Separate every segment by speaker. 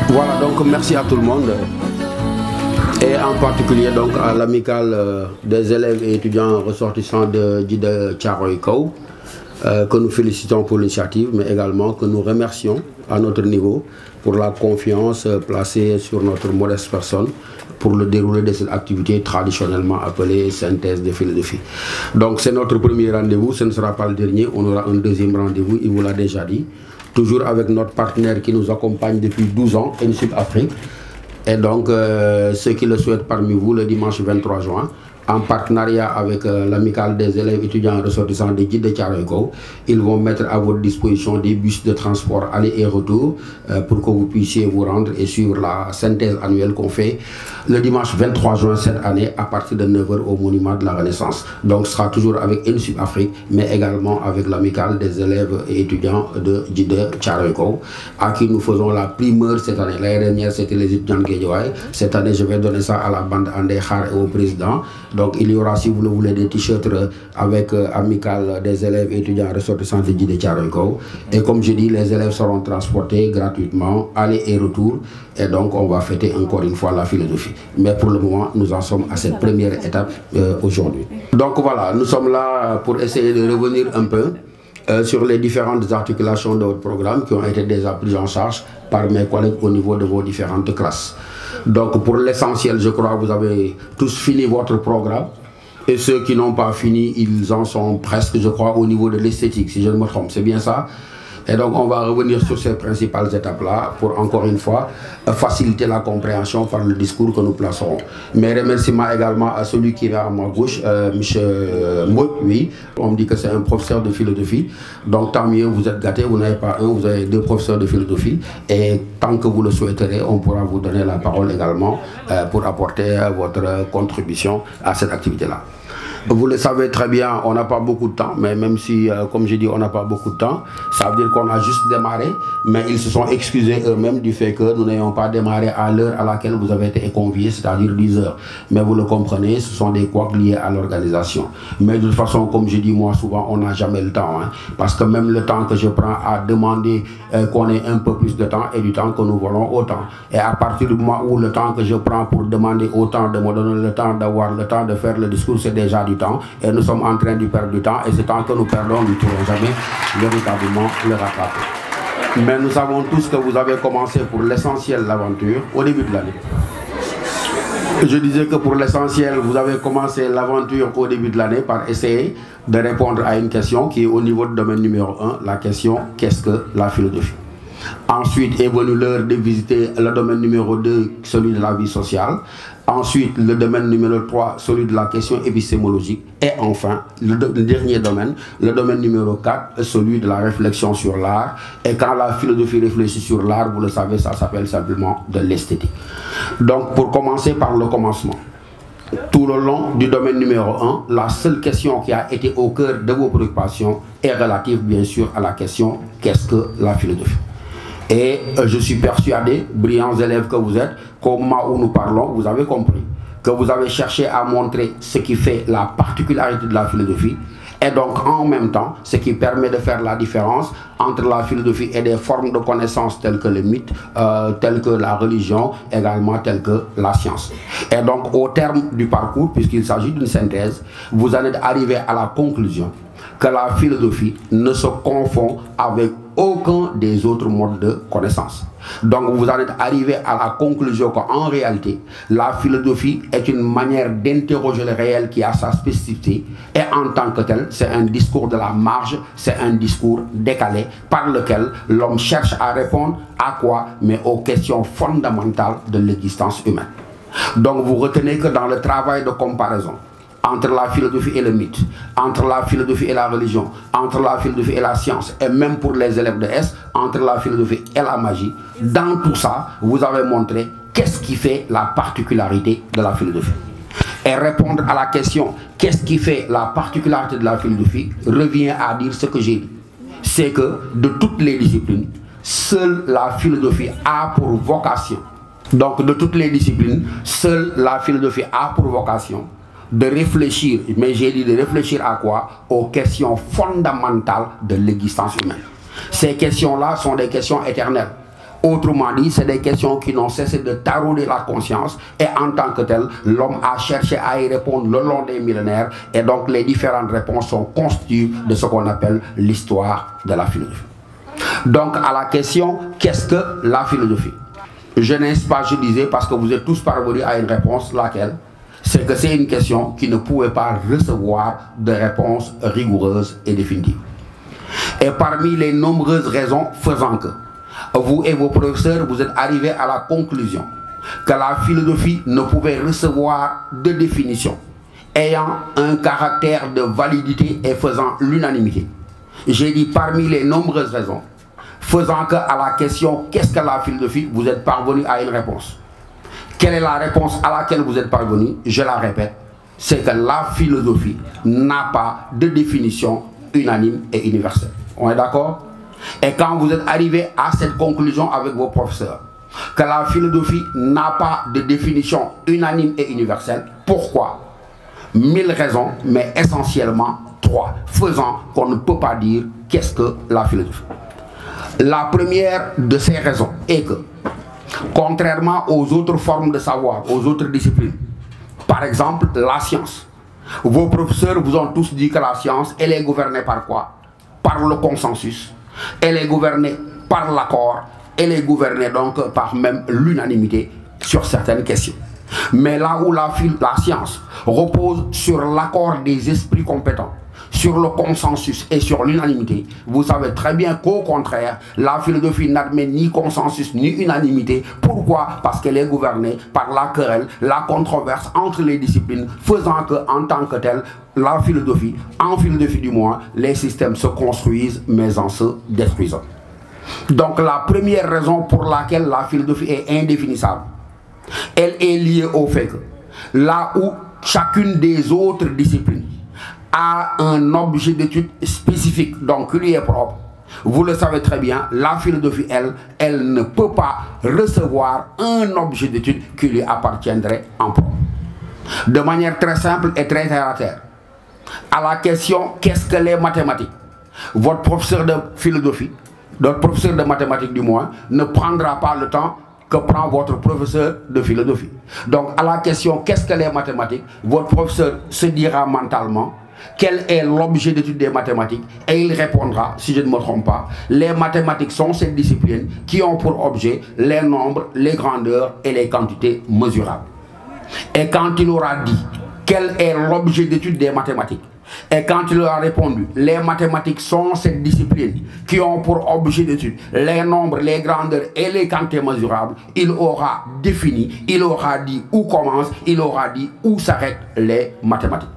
Speaker 1: Voilà, donc merci à tout le monde. Et en particulier donc à l'amicale des élèves et étudiants ressortissants de Djiddah Thiaroye Kao, que nous félicitons pour l'initiative, mais également que nous remercions à notre niveau pour la confiance placée sur notre modeste personne pour le déroulé de cette activité traditionnellement appelée synthèse de philosophie. Donc c'est notre premier rendez-vous, ce ne sera pas le dernier, on aura un deuxième rendez-vous, il vous l'a déjà dit, toujours avec notre partenaire qui nous accompagne depuis 12 ans, ENSUP Afrique. Et donc, ceux qui le souhaitent parmi vous, le dimanche 23 juin, en partenariat avec l'amicale des élèves étudiants ressortissants de Djiddah Thiaroye Kao, ils vont mettre à votre disposition des bus de transport aller et retour pour que vous puissiez vous rendre et suivre la synthèse annuelle qu'on fait le dimanche 23 juin cette année à partir de 9 h au monument de la Renaissance. Donc, ce sera toujours avec ENSUP Afrique, mais également avec l'amicale des élèves et étudiants de Djiddah Thiaroye Kao, à qui nous faisons la primeur cette année. L'année dernière, c'était les étudiants de Guédiawaye. Cette année, je vais donner ça à la bande Andé Khar et au président. Donc il y aura, si vous le voulez, des t-shirts avec amicale des élèves et étudiants ressortissants de Djiddah Thiaroye Kao. Et comme je dis, les élèves seront transportés gratuitement, aller et retour. Et donc on va fêter encore une fois la philosophie. Mais pour le moment, nous en sommes à cette première étape aujourd'hui. Donc voilà, nous sommes là pour essayer de revenir un peu sur les différentes articulations de votre programme qui ont été déjà prises en charge par mes collègues au niveau de vos différentes classes. Donc pour l'essentiel, je crois que vous avez tous fini votre programme. Et ceux qui n'ont pas fini, ils en sont presque, je crois, au niveau de l'esthétique, si je ne me trompe. C'est bien ça? Et donc on va revenir sur ces principales étapes-là pour encore une fois faciliter la compréhension par le discours que nous placerons. Mes remerciements également à celui qui est à ma gauche, M. Mbot, oui. On me dit que c'est un professeur de philosophie. Donc tant mieux, vous êtes gâtés, vous n'avez pas un, vous avez deux professeurs de philosophie. Et tant que vous le souhaiterez, on pourra vous donner la parole également pour apporter votre contribution à cette activité-là. Vous le savez très bien, on n'a pas beaucoup de temps, mais même si, comme j'ai dit, on n'a pas beaucoup de temps, ça veut dire qu'on a juste démarré, mais ils se sont excusés eux-mêmes du fait que nous n'ayons pas démarré à l'heure à laquelle vous avez été conviés, c'est-à-dire 10 h. Mais vous le comprenez, ce sont des couacs liés à l'organisation. Mais de toute façon, comme je dis moi souvent, on n'a jamais le temps, hein, parce que même le temps que je prends à demander qu'on ait un peu plus de temps et du temps que nous voulons autant. Et à partir du moment où le temps que je prends pour demander autant, de me donner le temps d'avoir le temps de faire le discours, c'est déjà du temps, et nous sommes en train de perdre du temps, et ce temps que nous perdons, nous ne pourrons jamais véritablement le rattraper. Mais nous savons tous que vous avez commencé pour l'essentiel l'aventure au début de l'année. Je disais que pour l'essentiel, vous avez commencé l'aventure au début de l'année par essayer de répondre à une question qui est au niveau du domaine numéro 1, la question « Qu'est-ce que la philosophie ?» Ensuite est venu l'heure de visiter le domaine numéro 2, celui de la vie sociale. Ensuite, le domaine numéro 3, celui de la question épistémologique. Et enfin, le dernier domaine, le domaine numéro 4, celui de la réflexion sur l'art. Et quand la philosophie réfléchit sur l'art, vous le savez, ça s'appelle simplement de l'esthétique. Donc, pour commencer par le commencement. Tout le long du domaine numéro 1, la seule question qui a été au cœur de vos préoccupations est relative, bien sûr, à la question « Qu'est-ce que la philosophie ?» Et je suis persuadé, brillants élèves que vous êtes, qu'au moment où nous parlons, vous avez compris que vous avez cherché à montrer ce qui fait la particularité de la philosophie et donc en même temps ce qui permet de faire la différence entre la philosophie et des formes de connaissances telles que le mythe, telles que la religion, également telles que la science. Et donc au terme du parcours, puisqu'il s'agit d'une synthèse, vous allez arriver à la conclusion que la philosophie ne se confond avec aucun des autres modes de connaissance. Donc vous allez arriver à la conclusion qu'en réalité, la philosophie est une manière d'interroger le réel qui a sa spécificité et en tant que tel, c'est un discours de la marge, c'est un discours décalé par lequel l'homme cherche à répondre à quoi? Mais aux questions fondamentales de l'existence humaine. Donc vous retenez que dans le travail de comparaison, entre la philosophie et le mythe, entre la philosophie et la religion, entre la philosophie et la science, et même pour les élèves de S, entre la philosophie et la magie, dans tout ça, vous avez montré qu'est-ce qui fait la particularité de la philosophie. Et répondre à la question, qu'est-ce qui fait la particularité de la philosophie, revient à dire ce que j'ai dit. C'est que de toutes les disciplines, seule la philosophie a pour vocation. Donc de toutes les disciplines, seule la philosophie a pour vocation de réfléchir, mais j'ai dit de réfléchir à quoi? Aux questions fondamentales de l'existence humaine. Ces questions-là sont des questions éternelles. Autrement dit, c'est des questions qui n'ont cessé de tarauder la conscience et en tant que tel, l'homme a cherché à y répondre le long des millénaires et donc les différentes réponses sont constituées de ce qu'on appelle l'histoire de la philosophie. Donc à la question, qu'est-ce que la philosophie? Je n'insiste pas, je disais, parce que vous êtes tous parvenus à une réponse, laquelle? C'est que c'est une question qui ne pouvait pas recevoir de réponse rigoureuse et définitive. Et parmi les nombreuses raisons faisant que vous et vos professeurs, vous êtes arrivés à la conclusion que la philosophie ne pouvait recevoir de définition ayant un caractère de validité et faisant l'unanimité. J'ai dit parmi les nombreuses raisons faisant que à la question qu'est-ce que la philosophie, vous êtes parvenu à une réponse. Quelle est la réponse à laquelle vous êtes parvenu? Je la répète, c'est que la philosophie n'a pas de définition unanime et universelle. On est d'accord? Et quand vous êtes arrivé à cette conclusion avec vos professeurs, que la philosophie n'a pas de définition unanime et universelle, pourquoi? 1000 raisons, mais essentiellement 3, faisant qu'on ne peut pas dire qu'est-ce que la philosophie. La première de ces raisons est que, contrairement aux autres formes de savoir, aux autres disciplines, par exemple la science, vos professeurs vous ont tous dit que la science, elle est gouvernée par quoi? Par le consensus, elle est gouvernée par l'accord, elle est gouvernée donc par même l'unanimité sur certaines questions. Mais là où la science repose sur l'accord des esprits compétents, sur le consensus et sur l'unanimité, vous savez très bien qu'au contraire, la philosophie n'admet ni consensus ni unanimité. Pourquoi? Parce qu'elle est gouvernée par la querelle, la controverse entre les disciplines, faisant que, en tant que telle, la philosophie, en philosophie du moins, les systèmes se construisent mais en se détruisant. Donc la première raison pour laquelle la philosophie est indéfinissable, elle est liée au fait que là où chacune des autres disciplines a un objet d'étude spécifique, donc lui est propre, vous le savez très bien, la philosophie, elle ne peut pas recevoir un objet d'étude qui lui appartiendrait en propre. De manière très simple et très terre à terre, à la question qu'est-ce que les mathématiques, votre professeur de philosophie, votre professeur de mathématiques du moins, ne prendra pas le temps que prend votre professeur de philosophie. Donc à la question qu'est-ce que les mathématiques, votre professeur se dira mentalement quel est l'objet d'étude des mathématiques et il répondra, si je ne me trompe pas, les mathématiques sont cette discipline qui ont pour objet les nombres, les grandeurs et les quantités mesurables. Et quand il aura dit quel est l'objet d'étude des mathématiques, et quand il aura répondu les mathématiques sont cette discipline qui ont pour objet d'étude les nombres, les grandeurs et les quantités mesurables, il aura défini, il aura dit où commence, il aura dit où s'arrêtent les mathématiques.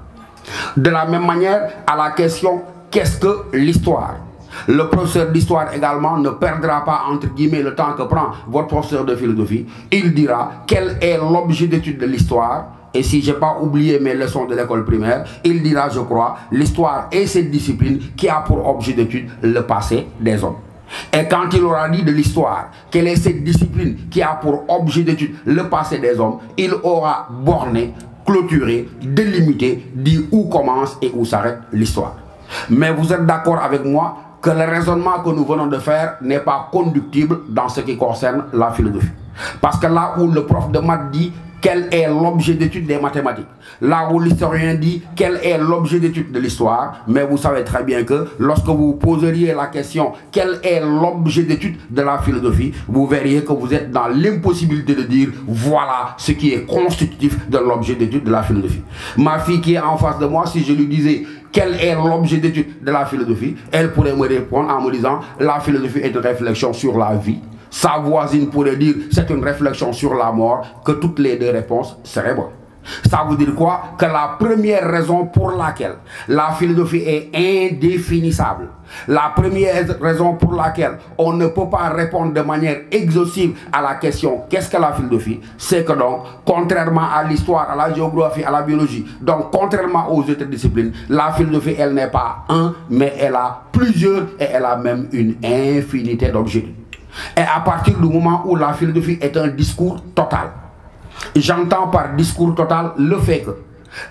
Speaker 1: De la même manière, à la question qu'est-ce que l'histoire, le professeur d'histoire également ne perdra pas entre guillemets le temps que prend votre professeur de philosophie. Il dira quel est l'objet d'étude de l'histoire. Et si je n'ai pas oublié mes leçons de l'école primaire, il dira, je crois, l'histoire est cette discipline qui a pour objet d'étude le passé des hommes. Et quand il aura dit de l'histoire, quelle est cette discipline qui a pour objet d'étude le passé des hommes, il aura borné, clôturé, délimité, dit où commence et où s'arrête l'histoire. Mais vous êtes d'accord avec moi que le raisonnement que nous venons de faire n'est pas conductible dans ce qui concerne la philosophie. Parce que là où le prof de maths dit quel est l'objet d'étude des mathématiques, là où l'historien dit quel est l'objet d'étude de l'histoire, mais vous savez très bien que lorsque vous poseriez la question quel est l'objet d'étude de la philosophie, vous verriez que vous êtes dans l'impossibilité de dire voilà ce qui est constitutif de l'objet d'étude de la philosophie. Ma fille qui est en face de moi, si je lui disais quel est l'objet d'étude de la philosophie, elle pourrait me répondre en me disant la philosophie est une réflexion sur la vie. Sa voisine pourrait dire c'est une réflexion sur la mort, que toutes les deux réponses seraient bonnes. Ça veut dire quoi? Que la première raison pour laquelle la philosophie est indéfinissable, la première raison pour laquelle on ne peut pas répondre de manière exhaustive à la question qu'est-ce que la philosophie, c'est que donc, contrairement à l'histoire, à la géographie, à la biologie, donc contrairement aux autres disciplines, la philosophie, elle n'est pas un, mais elle a plusieurs et elle a même une infinité d'objets. Et à partir du moment où la philosophie est un discours total, j'entends par discours total le fait que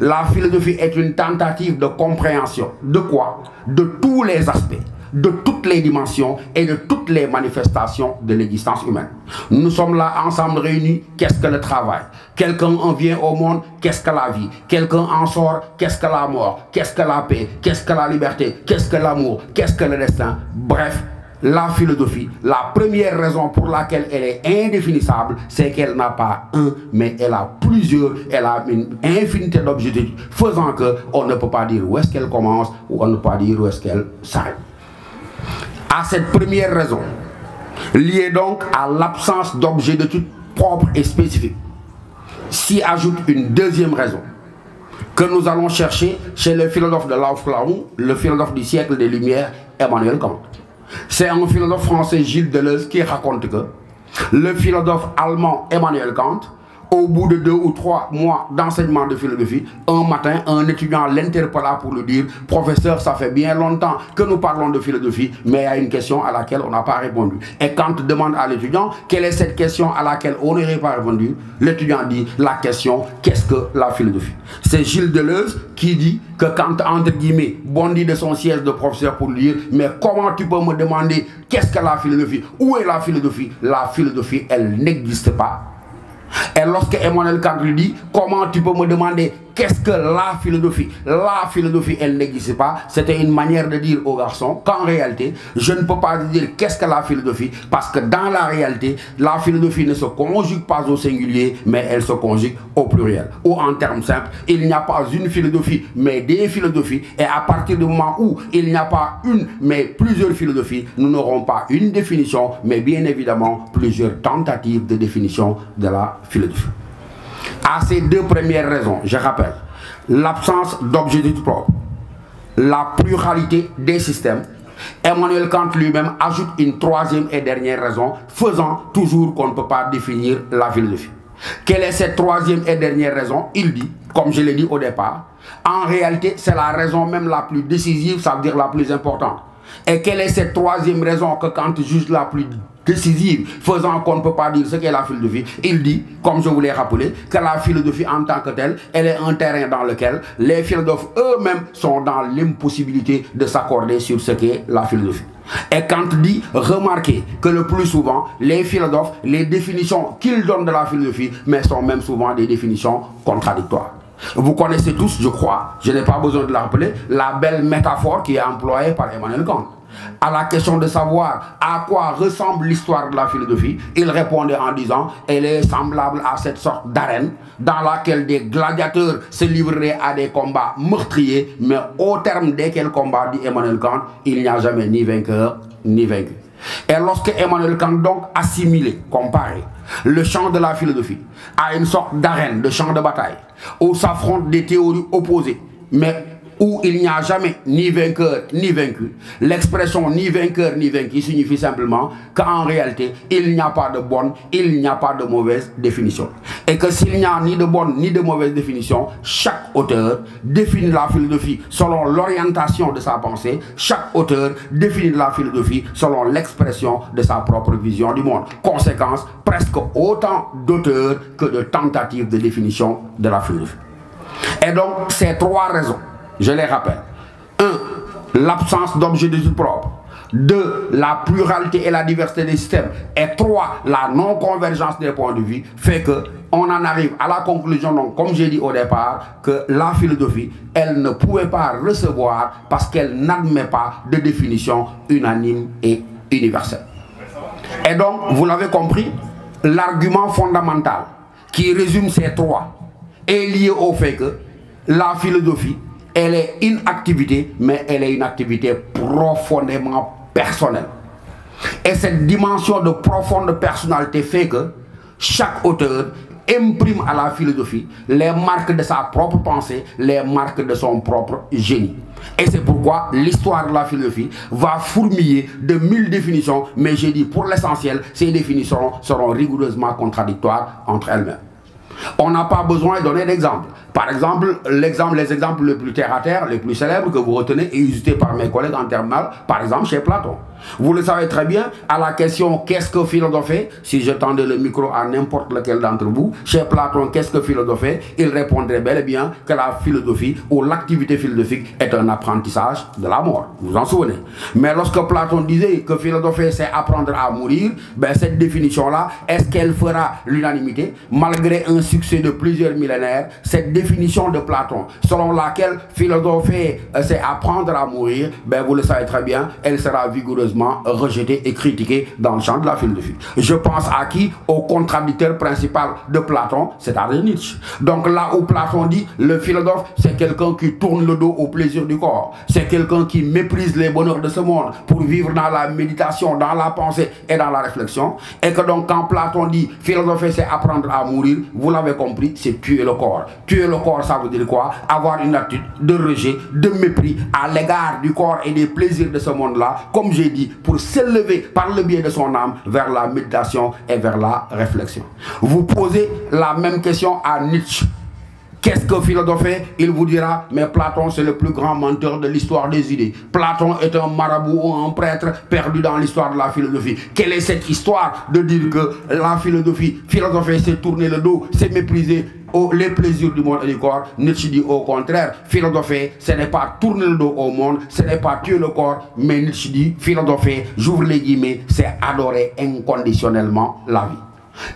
Speaker 1: la philosophie est une tentative de compréhension. De quoi? De tous les aspects. de toutes les dimensions et de toutes les manifestations de l'existence humaine. Nous sommes là ensemble réunis, qu'est-ce que le travail? Quelqu'un en vient au monde, qu'est-ce que la vie? Quelqu'un en sort, qu'est-ce que la mort? Qu'est-ce que la paix? Qu'est-ce que la liberté? Qu'est-ce que l'amour? Qu'est-ce que le destin? Bref, la philosophie, la première raison pour laquelle elle est indéfinissable, c'est qu'elle n'a pas un, mais elle a plusieurs, elle a une infinité d'objectifs, faisant qu'on ne peut pas dire où est-ce qu'elle commence, ou on ne peut pas dire où est-ce qu'elle s'arrête. À cette première raison, liée donc à l'absence d'objet d'étude propre et spécifique, s'y ajoute une deuxième raison, que nous allons chercher chez le philosophe de l'Aufklärung, le philosophe du siècle des Lumières, Emmanuel Kant. C'est un philosophe français, Gilles Deleuze, qui raconte que le philosophe allemand Emmanuel Kant, au bout de 2 ou 3 mois d'enseignement de philosophie, un matin, un étudiant l'interpella pour lui dire « Professeur, ça fait bien longtemps que nous parlons de philosophie, mais il y a une question à laquelle on n'a pas répondu. » Et Kant demande à l'étudiant « Quelle est cette question à laquelle on n'aurait pas répondu ?» L'étudiant dit « La question, qu'est-ce que la philosophie ?» C'est Gilles Deleuze qui dit que Kant, entre guillemets, bondit de son siège de professeur pour lui dire « Mais comment tu peux me demander qu'est-ce que la philosophie? Où est la philosophie? La philosophie, elle n'existe pas. » Et lorsque Emmanuel Kant lui dit « Comment tu peux me demander qu'est-ce que la philosophie? La philosophie, elle n'existe pas. » C'était une manière de dire au garçon qu'en réalité, je ne peux pas dire qu'est-ce que la philosophie, parce que dans la réalité, la philosophie ne se conjugue pas au singulier, mais elle se conjugue au pluriel. Ou en termes simples, il n'y a pas une philosophie, mais des philosophies. Et à partir du moment où il n'y a pas une, mais plusieurs philosophies, nous n'aurons pas une définition, mais bien évidemment plusieurs tentatives de définition de la philosophie. À ces deux premières raisons, je rappelle, l'absence d'objectifs propres, la pluralité des systèmes, Emmanuel Kant lui-même ajoute une troisième et dernière raison, faisant toujours qu'on ne peut pas définir la philosophie. Quelle est cette troisième et dernière raison? Il dit, comme je l'ai dit au départ, en réalité c'est la raison même la plus décisive, ça veut dire la plus importante. Et quelle est cette troisième raison que Kant juge la plus décisive, faisant qu'on ne peut pas dire ce qu'est la philosophie? Il dit, comme je vous l'ai rappelé, que la philosophie en tant que telle, elle est un terrain dans lequel les philosophes eux-mêmes sont dans l'impossibilité de s'accorder sur ce qu'est la philosophie. Et Kant dit, remarquez que le plus souvent, les philosophes, les définitions qu'ils donnent de la philosophie, mais sont même souvent des définitions contradictoires. Vous connaissez tous, je crois, je n'ai pas besoin de la rappeler, la belle métaphore qui est employée par Emmanuel Kant. À la question de savoir à quoi ressemble l'histoire de la philosophie, il répondait en disant « Elle est semblable à cette sorte d'arène dans laquelle des gladiateurs se livreraient à des combats meurtriers, mais au terme desquels combats, dit Emmanuel Kant, il n'y a jamais ni vainqueur ni vaincu. » Et lorsque Emmanuel Kant donc assimilé, comparé le champ de la philosophie à une sorte d'arène, de champ de bataille, où s'affrontent des théories opposées, mais où il n'y a jamais ni vainqueur ni vaincu, l'expression ni vainqueur ni vaincu signifie simplement qu'en réalité, il n'y a pas de bonne, il n'y a pas de mauvaise définition. Et que s'il n'y a ni de bonne ni de mauvaise définition, chaque auteur définit la philosophie selon l'orientation de sa pensée, chaque auteur définit la philosophie selon l'expression de sa propre vision du monde. Conséquence, presque autant d'auteurs que de tentatives de définition de la philosophie. Et donc, ces trois raisons, je les rappelle. 1. L'absence d'objet d'étude propre. 2. La pluralité et la diversité des systèmes. Et 3. La non-convergence des points de vue fait que on en arrive à la conclusion, donc, comme j'ai dit au départ, que la philosophie, elle ne pouvait pas recevoir parce qu'elle n'admet pas de définition unanime et universelle. Et donc, vous l'avez compris, l'argument fondamental qui résume ces trois est lié au fait que la philosophie, elle est une activité, mais elle est une activité profondément personnelle. Et cette dimension de profonde personnalité fait que chaque auteur imprime à la philosophie les marques de sa propre pensée, les marques de son propre génie. Et c'est pourquoi l'histoire de la philosophie va fourmiller de 1000 définitions, mais j'ai dit pour l'essentiel, ces définitions seront rigoureusement contradictoires entre elles-mêmes. On n'a pas besoin de donner d'exemples. Par exemple, les exemples les plus terre à terre, les plus célèbres que vous retenez et usés par mes collègues en terminale, par exemple chez Platon. Vous le savez très bien, à la question qu'est-ce que philosopher, si je tendais le micro à n'importe lequel d'entre vous, chez Platon, qu'est-ce que philosopher, il répondrait bel et bien que la philosophie ou l'activité philosophique est un apprentissage de la mort. Vous vous en souvenez? Mais lorsque Platon disait que philosopher c'est apprendre à mourir, ben cette définition-là, est-ce qu'elle fera l'unanimité? Malgré un succès de plusieurs millénaires, cette définition de Platon, selon laquelle philosopher c'est apprendre à mourir, ben vous le savez très bien, elle sera vigoureusement rejetée et critiquée dans le champ de la philosophie. Je pense à qui? Au contradicteur principal de Platon, c'est-à-dire Nietzsche. Donc là où Platon dit le philosophe, c'est quelqu'un qui tourne le dos au plaisir du corps, c'est quelqu'un qui méprise les bonheurs de ce monde pour vivre dans la méditation, dans la pensée et dans la réflexion, et que donc quand Platon dit philosopher c'est apprendre à mourir, vous l'avez compris, c'est tuer le corps. Tuer le corps, ça veut dire quoi? Avoir une attitude de rejet, de mépris à l'égard du corps et des plaisirs de ce monde-là, comme j'ai dit, pour s'élever par le biais de son âme vers la méditation et vers la réflexion. Vous posez la même question à Nietzsche. Qu'est-ce que philosopher? Il vous dira, mais Platon c'est le plus grand menteur de l'histoire des idées. Platon est un marabout ou un prêtre perdu dans l'histoire de la philosophie. Quelle est cette histoire de dire que la philosophie, philosopher c'est tourner le dos, c'est mépriser les plaisirs du monde et du corps? Nietzsche dit au contraire, philosopher ce n'est pas tourner le dos au monde, ce n'est pas tuer le corps, mais Nietzsche dit philosopher, j'ouvre les guillemets, c'est adorer inconditionnellement la vie.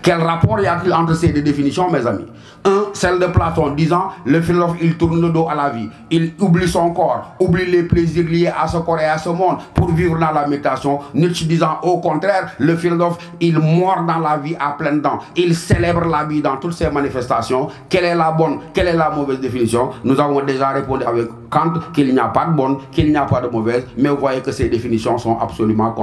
Speaker 1: Quel rapport y a-t-il entre ces deux définitions, mes amis? Un, celle de Platon disant le philosophe il tourne le dos à la vie, il oublie son corps, oublie les plaisirs liés à ce corps et à ce monde pour vivre dans la méditation. Nietzsche disant au contraire, le philosophe il mord dans la vie à pleines dents, il célèbre la vie dans toutes ses manifestations. Quelle est la bonne, quelle est la mauvaise définition? Nous avons déjà répondu avec Kant qu'il n'y a pas de bonne, qu'il n'y a pas de mauvaise, mais vous voyez que ces définitions sont absolument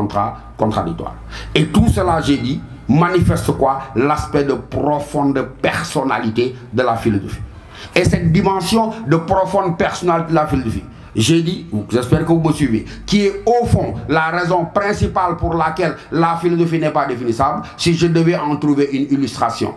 Speaker 1: contradictoires. Et tout cela, j'ai dit, manifeste quoi? L'aspect de profonde personnalité de la philosophie. Et cette dimension de profonde personnalité de la philosophie, j'ai dit, j'espère que vous me suivez, qui est au fond la raison principale pour laquelle la philosophie n'est pas définissable. Si je devais en trouver une illustration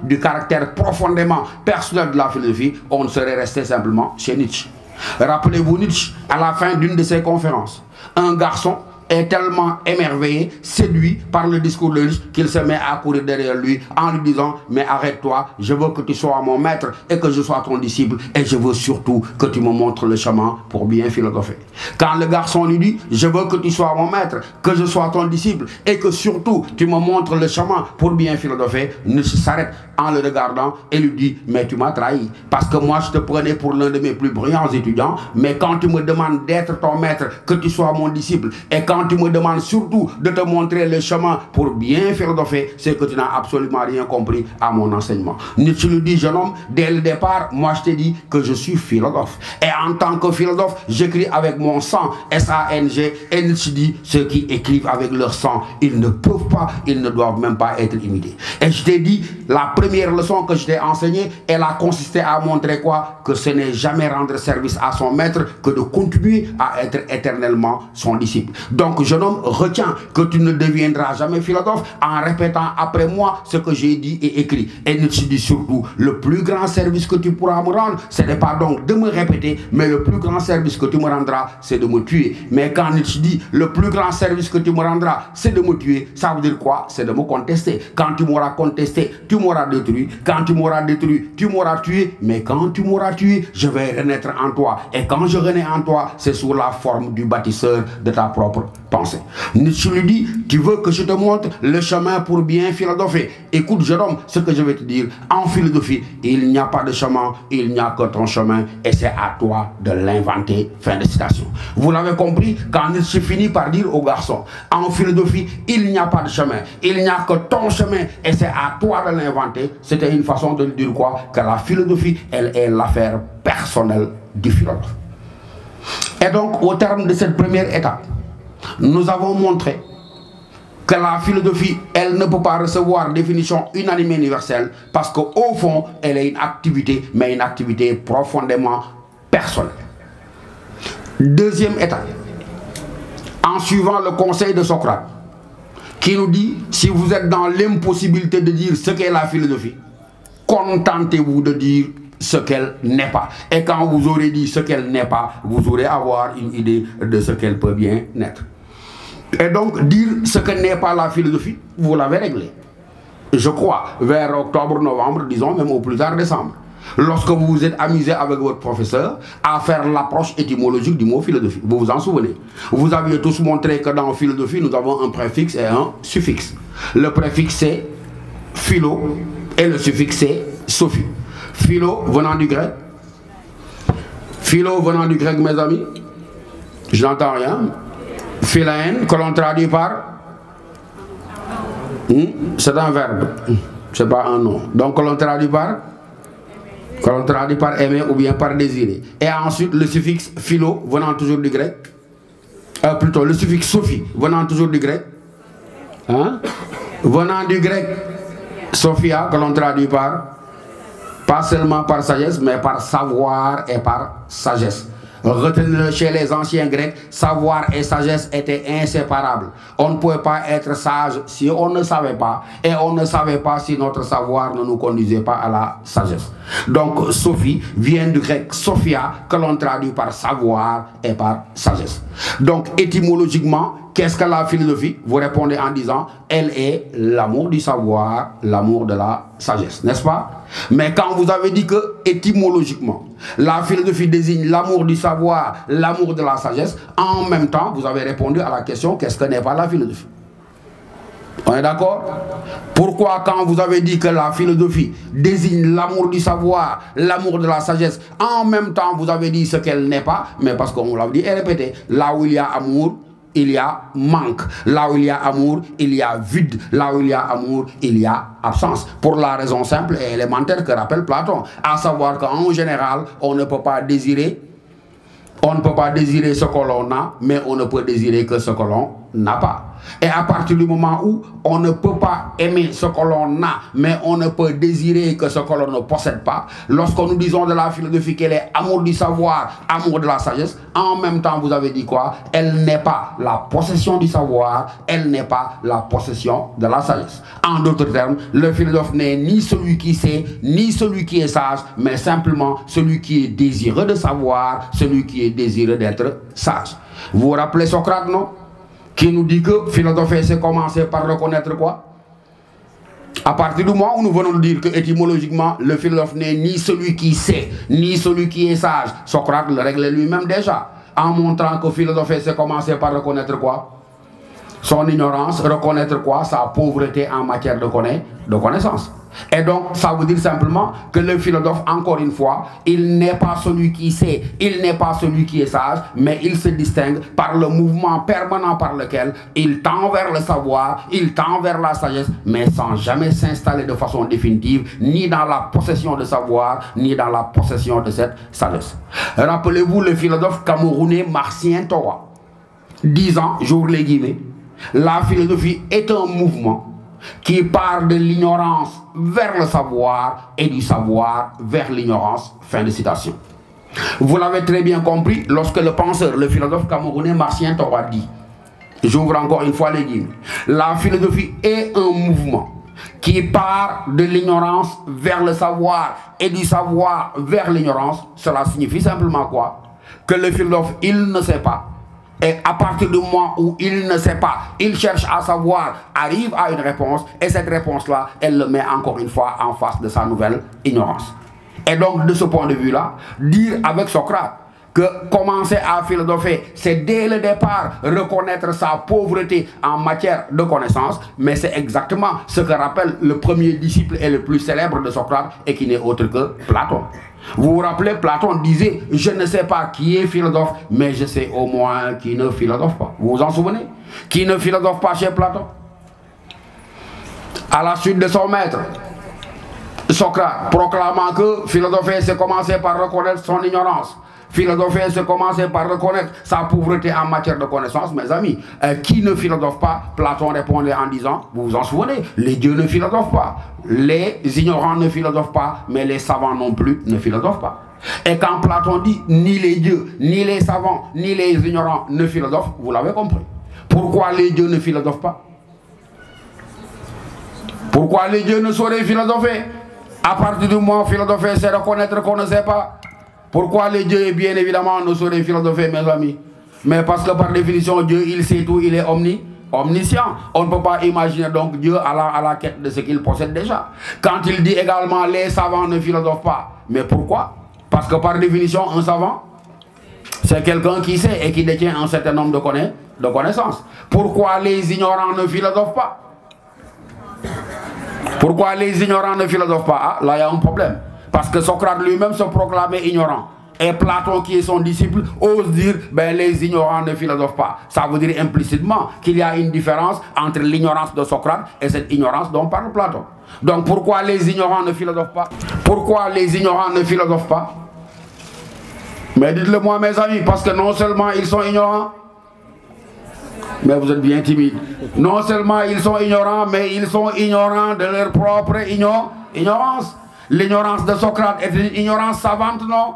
Speaker 1: du caractère profondément personnel de la philosophie, on ne serait resté simplement chez Nietzsche. Rappelez-vous Nietzsche, à la fin d'une de ses conférences, un garçon est tellement émerveillé, séduit par le discours de Nietzsche qu'il se met à courir derrière lui en lui disant mais arrête-toi, je veux que tu sois mon maître et que je sois ton disciple et je veux surtout que tu me montres le chemin pour bien philosopher. Quand le garçon lui dit je veux que tu sois mon maître, que je sois ton disciple et que surtout tu me montres le chemin pour bien philosopher, Nietzsche s'arrête en le regardant et lui dit mais tu m'as trahi parce que moi je te prenais pour l'un de mes plus brillants étudiants, mais quand tu me demandes d'être ton maître, que tu sois mon disciple et quand tu me demandes surtout de te montrer le chemin pour bien philosopher, c'est que tu n'as absolument rien compris à mon enseignement. Nietzsche lui dit jeune homme, dès le départ moi je t'ai dit que je suis philosophe et en tant que philosophe j'écris avec mon sang, S-A-N-G, et Nietzsche dit ceux qui écrivent avec leur sang ils ne peuvent pas, ils ne doivent même pas être imités. Et je t'ai dit la première leçon que je t'ai enseignée, elle a consisté à montrer quoi? Que ce n'est jamais rendre service à son maître que de continuer à être éternellement son disciple. Donc jeune homme, retiens que tu ne deviendras jamais philosophe en répétant après moi ce que j'ai dit et écrit. Et Nietzsche dit surtout, le plus grand service que tu pourras me rendre, ce n'est pas donc de me répéter, mais le plus grand service que tu me rendras, c'est de me tuer. Mais quand Nietzsche dit, le plus grand service que tu me rendras, c'est de me tuer, ça veut dire quoi? C'est de me contester. Quand tu m'auras contesté, tu m'auras détruit. Quand tu m'auras détruit, tu m'auras tué. Mais quand tu m'auras tué, je vais renaître en toi. Et quand je renais en toi, c'est sous la forme du bâtisseur de ta propre pensée. Nietzsche lui dit, tu veux que je te montre le chemin pour bien philosopher? Écoute jeune homme, ce que je vais te dire, en philosophie, il n'y a pas de chemin, il n'y a que ton chemin et c'est à toi de l'inventer. Fin de citation. Vous l'avez compris, quand Nietzsche finit par dire au garçon, en philosophie, il n'y a pas de chemin, il n'y a que ton chemin et c'est à toi de l'inventer, c'était une façon de dire quoi? Que la philosophie, elle est l'affaire personnelle du philosophe. Et donc, au terme de cette première étape, nous avons montré que la philosophie, elle ne peut pas recevoir définition unanime et universelle parce qu'au fond, elle est une activité, mais une activité profondément personnelle. Deuxième étape, en suivant le conseil de Socrate, qui nous dit, si vous êtes dans l'impossibilité de dire ce qu'est la philosophie, contentez-vous de dire ce qu'elle n'est pas. Et quand vous aurez dit ce qu'elle n'est pas, vous aurez avoir une idée de ce qu'elle peut bien être. Et donc, dire ce que n'est pas la philosophie, vous l'avez réglé. Je crois, vers octobre, novembre, disons, même au plus tard décembre. Lorsque vous vous êtes amusé avec votre professeur à faire l'approche étymologique du mot philosophie. Vous vous en souvenez? Vous aviez tous montré que dans philosophie, nous avons un préfixe et un suffixe. Le préfixe c'est philo et le suffixe c'est sophie. Philo venant du grec. Philo venant du grec, mes amis. Je n'entends rien. Philaen, que l'on traduit par... c'est un verbe. C'est pas un nom. Donc, que l'on traduit par... que l'on traduit par aimer ou bien par désirer. Et ensuite, le suffixe philo venant toujours du grec. Plutôt, le suffixe sophie venant toujours du grec. Hein? Venant du grec, sophia, que l'on traduit par... pas seulement par sagesse, mais par savoir et par sagesse. Retenez-le, chez les anciens Grecs, savoir et sagesse étaient inséparables. On ne pouvait pas être sage si on ne savait pas, et on ne savait pas si notre savoir ne nous conduisait pas à la sagesse. Donc, Sophie vient du grec Sophia, que l'on traduit par savoir et par sagesse. Donc, étymologiquement, qu'est-ce que la philosophie? Vous répondez en disant, elle est l'amour du savoir, l'amour de la sagesse, n'est-ce pas? Mais quand vous avez dit que, étymologiquement, la philosophie désigne l'amour du savoir, l'amour de la sagesse, en même temps, vous avez répondu à la question, qu'est-ce que n'est pas la philosophie? On est d'accord? Pourquoi quand vous avez dit que la philosophie désigne l'amour du savoir, l'amour de la sagesse, en même temps, vous avez dit ce qu'elle n'est pas? Mais parce qu'on l'a dit et répété, là où il y a amour, il y a manque. Là où il y a amour, il y a vide. Là où il y a amour, il y a absence. Pour la raison simple et élémentaire que rappelle Platon. À savoir qu'en général, on ne peut pas désirer. On ne peut pas désirer ce que l'on a, mais on ne peut désirer que ce que l'on n'a pas. Et à partir du moment où on ne peut pas aimer ce que l'on a, mais on ne peut désirer que ce que l'on ne possède pas, lorsque nous disons de la philosophie qu'elle est amour du savoir, amour de la sagesse, en même temps vous avez dit quoi? Elle n'est pas la possession du savoir, elle n'est pas la possession de la sagesse. En d'autres termes, le philosophe n'est ni celui qui sait, ni celui qui est sage, mais simplement celui qui est désireux de savoir, celui qui est désireux d'être sage. Vous vous rappelez Socrate, non? Qui nous dit que philosopher, c'est commencer par reconnaître quoi? À partir du moment où nous venons de dire que étymologiquement, le philosophe n'est ni celui qui sait, ni celui qui est sage, Socrate le réglait lui-même déjà, en montrant que philosopher, c'est commencer par reconnaître quoi? Son ignorance, reconnaître quoi? Sa pauvreté en matière de connaissance. Et donc, ça veut dire simplement que le philosophe, encore une fois, il n'est pas celui qui sait, il n'est pas celui qui est sage, mais il se distingue par le mouvement permanent par lequel il tend vers le savoir, il tend vers la sagesse, mais sans jamais s'installer de façon définitive, ni dans la possession de savoir, ni dans la possession de cette sagesse. Rappelez-vous le philosophe camerounais Marcien Toa, disant, j'ouvre les guillemets, la philosophie est un mouvement qui part de l'ignorance vers le savoir et du savoir vers l'ignorance. Fin de citation. Vous l'avez très bien compris lorsque le penseur, le philosophe camerounais Marcien Toa dit, j'ouvre encore une fois les guillemets, la philosophie est un mouvement qui part de l'ignorance vers le savoir et du savoir vers l'ignorance. Cela signifie simplement quoi? Que le philosophe, il ne sait pas. Et à partir du moment où il ne sait pas, il cherche à savoir, arrive à une réponse, et cette réponse-là, elle le met encore une fois en face de sa nouvelle ignorance. Et donc, de ce point de vue-là, dire avec Socrate que commencer à philosopher, c'est dès le départ reconnaître sa pauvreté en matière de connaissance, mais c'est exactement ce que rappelle le premier disciple et le plus célèbre de Socrate, et qui n'est autre que Platon. Vous vous rappelez, Platon disait, je ne sais pas qui est philosophe, mais je sais au moins qui ne philosophe pas. Vous vous en souvenez? Qui ne philosophe pas chez Platon? À la suite de son maître, Socrate, proclamant que philosopher, c'est commencer par reconnaître son ignorance. Philosopher, c'est commencer par reconnaître sa pauvreté en matière de connaissance, mes amis. Qui ne philosophe pas? Platon répondait en disant, vous vous en souvenez, les dieux ne philosophent pas, les ignorants ne philosophent pas, mais les savants non plus ne philosophent pas. Et quand Platon dit, ni les dieux, ni les savants, ni les ignorants ne philosophent, vous l'avez compris. Pourquoi les dieux ne philosophent pas? Pourquoi les dieux ne sauraient philosopher? À partir du moment où philosopher, c'est reconnaître qu'on ne sait pas. Pourquoi les dieux, bien évidemment, ne sauraient philosopher, mes amis? Mais parce que par définition, Dieu, il sait tout, il est omniscient. On ne peut pas imaginer donc Dieu à la quête de ce qu'il possède déjà. Quand il dit également, les savants ne philosophent pas. Mais pourquoi? Parce que par définition, un savant, c'est quelqu'un qui sait et qui détient un certain nombre de connaissances. Pourquoi les ignorants ne philosophent pas? Pourquoi les ignorants ne philosophent pas? Ah, là, il y a un problème. Parce que Socrate lui-même se proclamait ignorant. Et Platon, qui est son disciple, ose dire ben, les ignorants ne philosophent pas. Ça veut dire implicitement qu'il y a une différence entre l'ignorance de Socrate et cette ignorance dont parle Platon. Donc pourquoi les ignorants ne philosophent pas? Pourquoi les ignorants ne philosophent pas? Mais dites-le moi mes amis, parce que non seulement ils sont ignorants, mais vous êtes bien timide. Non seulement ils sont ignorants, mais ils sont ignorants de leur propre ignorance. L'ignorance de Socrate est une ignorance savante, non?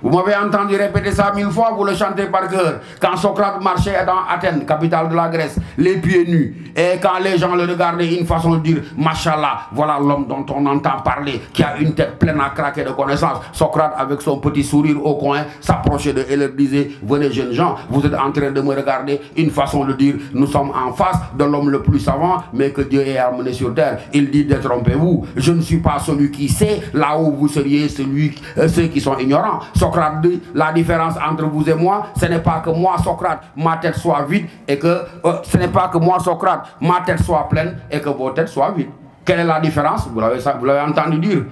Speaker 1: Vous m'avez entendu répéter ça 1000 fois, vous le chantez par cœur. Quand Socrate marchait dans Athènes, capitale de la Grèce, les pieds nus, et quand les gens le regardaient, une façon de dire, Machallah, voilà l'homme dont on entend parler, qui a une tête pleine à craquer de connaissances. Socrate, avec son petit sourire au coin, s'approchait d'eux et leur disait, venez jeunes gens, vous êtes en train de me regarder, une façon de dire, nous sommes en face de l'homme le plus savant, mais que Dieu ait amené sur terre. Il dit, détrompez-vous, je ne suis pas celui qui sait, là où vous seriez ceux qui sont ignorants. Socrate dit, la différence entre vous et moi, ce n'est pas que moi, Socrate, ma tête soit vide et que ce n'est pas que moi, Socrate, ma tête soit pleine et que vos têtes soient vides. Quelle est la différence? Vous l'avez entendu dire.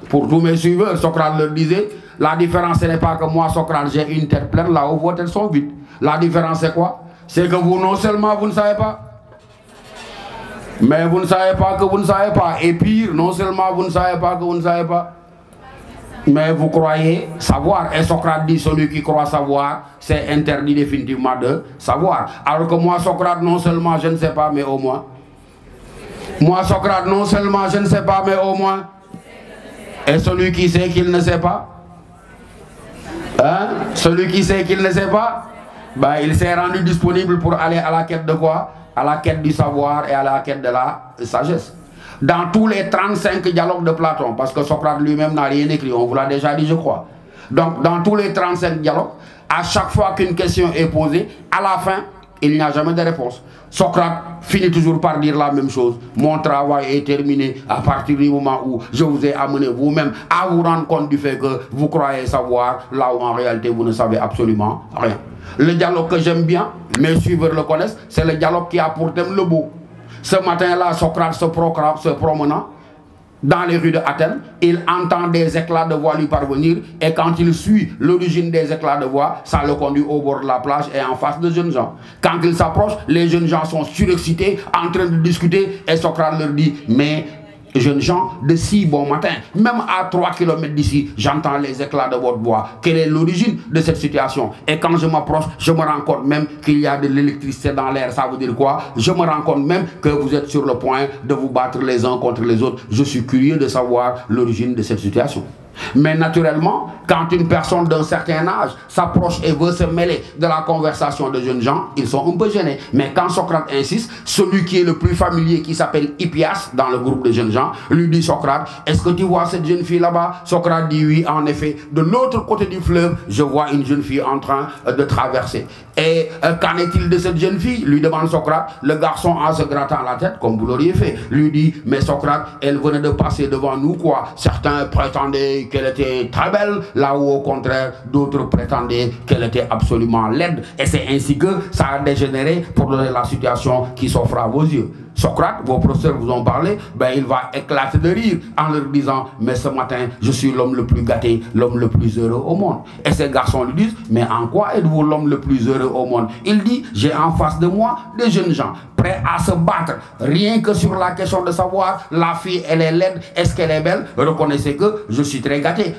Speaker 1: Pour tous mes suiveurs, Socrate leur disait, la différence, ce n'est pas que moi, Socrate, j'ai une tête pleine là où vos têtes sont vides. La différence, c'est quoi? C'est que vous, non seulement, vous ne savez pas, mais vous ne savez pas que vous ne savez pas. Et pire, non seulement vous ne savez pas que vous ne savez pas, mais vous croyez savoir. Et Socrate dit, celui qui croit savoir, c'est interdit définitivement de savoir. Alors que moi, Socrate, non seulement je ne sais pas, mais au moins. Moi, Socrate, non seulement je ne sais pas, mais au moins. Et celui qui sait qu'il ne sait pas, hein? Celui qui sait qu'il ne sait pas, ben, il s'est rendu disponible pour aller à la quête de quoi? À la quête du savoir et à la quête de la sagesse. Dans tous les 35 dialogues de Platon, parce que Socrate lui-même n'a rien écrit, on vous l'a déjà dit, je crois. Donc, dans tous les 35 dialogues, à chaque fois qu'une question est posée, à la fin, il n'y a jamais de réponse. Socrate finit toujours par dire la même chose. Mon travail est terminé à partir du moment où je vous ai amené vous-même à vous rendre compte du fait que vous croyez savoir, là où en réalité vous ne savez absolument rien. Le dialogue que j'aime bien, mes suiveurs le connaissent, c'est le dialogue qui a pour thème le beau. Ce matin-là, Socrate se promenant dans les rues de Athènes, il entend des éclats de voix lui parvenir et quand il suit l'origine des éclats de voix, ça le conduit au bord de la plage et en face de jeunes gens. Quand il s'approche, les jeunes gens sont surexcités, en train de discuter et Socrate leur dit, mais jeunes gens, de si bon matin, même à 3 km d'ici, j'entends les éclats de votre voix. Quelle est l'origine de cette situation? Et quand je m'approche, je me rends compte même qu'il y a de l'électricité dans l'air. Ça veut dire quoi? Je me rends compte même que vous êtes sur le point de vous battre les uns contre les autres. Je suis curieux de savoir l'origine de cette situation. Mais naturellement, quand une personne d'un certain âge s'approche et veut se mêler de la conversation de jeunes gens, ils sont un peu gênés. Mais quand Socrate insiste, celui qui est le plus familier, qui s'appelle Hippias, dans le groupe de jeunes gens, lui dit, Socrate, est-ce que tu vois cette jeune fille là-bas? Socrate dit oui, en effet. De l'autre côté du fleuve, je vois une jeune fille en train de traverser. Et qu'en est-il de cette jeune fille? Lui demande Socrate. Le garçon, en se grattant la tête, comme vous l'auriez fait, lui dit, mais Socrate, elle venait de passer devant nous, quoi. Certains prétendaient qu'elle était très belle, là où au contraire d'autres prétendaient qu'elle était absolument laide. Et c'est ainsi que ça a dégénéré pour donner la situation qui s'offre à vos yeux. Socrate, vos professeurs vous ont parlé, ben il va éclater de rire en leur disant, mais ce matin, je suis l'homme le plus gâté, l'homme le plus heureux au monde. Et ces garçons lui disent, mais en quoi êtes-vous l'homme le plus heureux au monde? Il dit, j'ai en face de moi des jeunes gens prêts à se battre, rien que sur la question de savoir, la fille elle est laide, est-ce qu'elle est belle? Reconnaissez que je suis très gâté.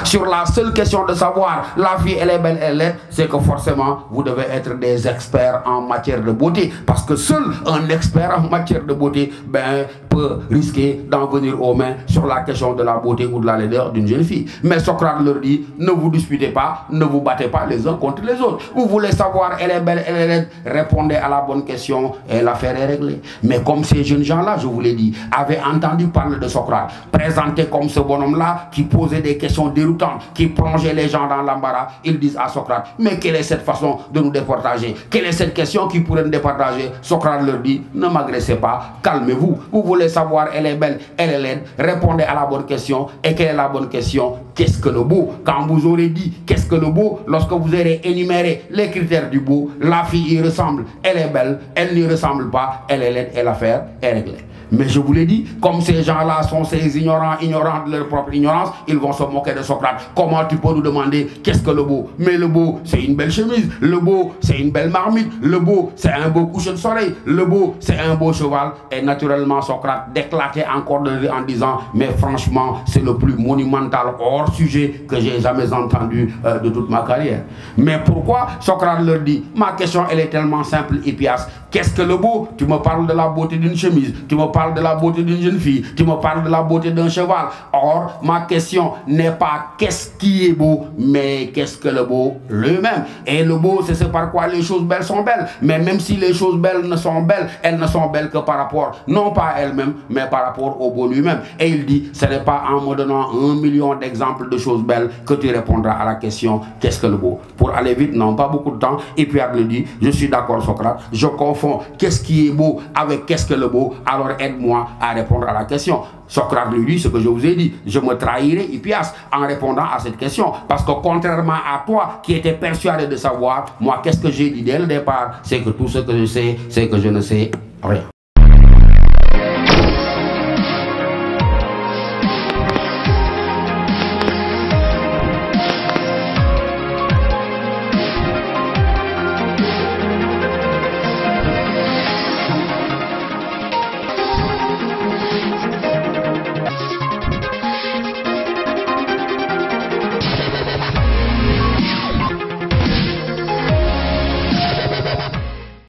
Speaker 1: Sur la seule question de savoir, la fille elle est belle, elle est laide, c'est que forcément, vous devez être des experts en matière de beauté, parce que seul un expert en matière de beauté, ben, peut risquer d'en venir aux mains sur la question de la beauté ou de la laideur d'une jeune fille. Mais Socrate leur dit, ne vous disputez pas, ne vous battez pas les uns contre les autres. Vous voulez savoir, elle est belle, elle est laide, répondez à la bonne question et l'affaire est réglée. Mais comme ces jeunes gens-là, je vous l'ai dit, avaient entendu parler de Socrate, présenté comme ce bonhomme-là qui posait des questions déroutantes, qui plongeait les gens dans l'embarras, ils disent à Socrate, mais quelle est cette façon de nous départager? Quelle est cette question qui pourrait nous départager? Socrate leur dit, ne m'agressez pas, calmez-vous. Vous voulez savoir, elle est belle, elle est laide, répondez à la bonne question. Et quelle est la bonne question? Qu'est-ce que le beau? Quand vous aurez dit qu'est-ce que le beau, lorsque vous aurez énuméré les critères du beau, la fille y ressemble, elle est belle, elle n'y ressemble pas, elle est laide et l'affaire est réglée. Mais je vous l'ai dit, comme ces gens-là sont ces ignorants de leur propre ignorance, ils vont se moquer de Socrate. Comment tu peux nous demander qu'est-ce que le beau? Mais le beau, c'est une belle chemise. Le beau, c'est une belle marmite. Le beau, c'est un beau coucher de soleil. Le beau, c'est un beau cheval. Et naturellement, Socrate déclatait encore en disant, mais franchement, c'est le plus monumental hors sujet que j'ai jamais entendu de toute ma carrière. Mais pourquoi Socrate leur dit, ma question, elle est tellement simple et pièce. Qu'est-ce que le beau? Tu me parles de la beauté d'une chemise, tu me parles de la beauté d'une jeune fille, tu me parles de la beauté d'un cheval. Or, ma question n'est pas qu'est-ce qui est beau, mais qu'est-ce que le beau lui-même. Et le beau, c'est ce par quoi les choses belles sont belles. Mais même si les choses belles ne sont belles, elles ne sont belles que par rapport, non pas à elles-mêmes, mais par rapport au beau lui-même. Et il dit, ce n'est pas en me donnant 1 million d'exemples de choses belles que tu répondras à la question, qu'est-ce que le beau? Pour aller vite, non, pas beaucoup de temps. Et puis il dit, je suis d'accord Socrate, je confonds qu'est-ce qui est beau avec qu'est-ce que le beau, alors aide-moi à répondre à la question. Socrate lui dit ce que je vous ai dit, je me trahirai Hippias en répondant à cette question, parce que contrairement à toi qui étais persuadé de savoir, moi qu'est-ce que j'ai dit dès le départ, c'est que tout ce que je sais, c'est que je ne sais rien.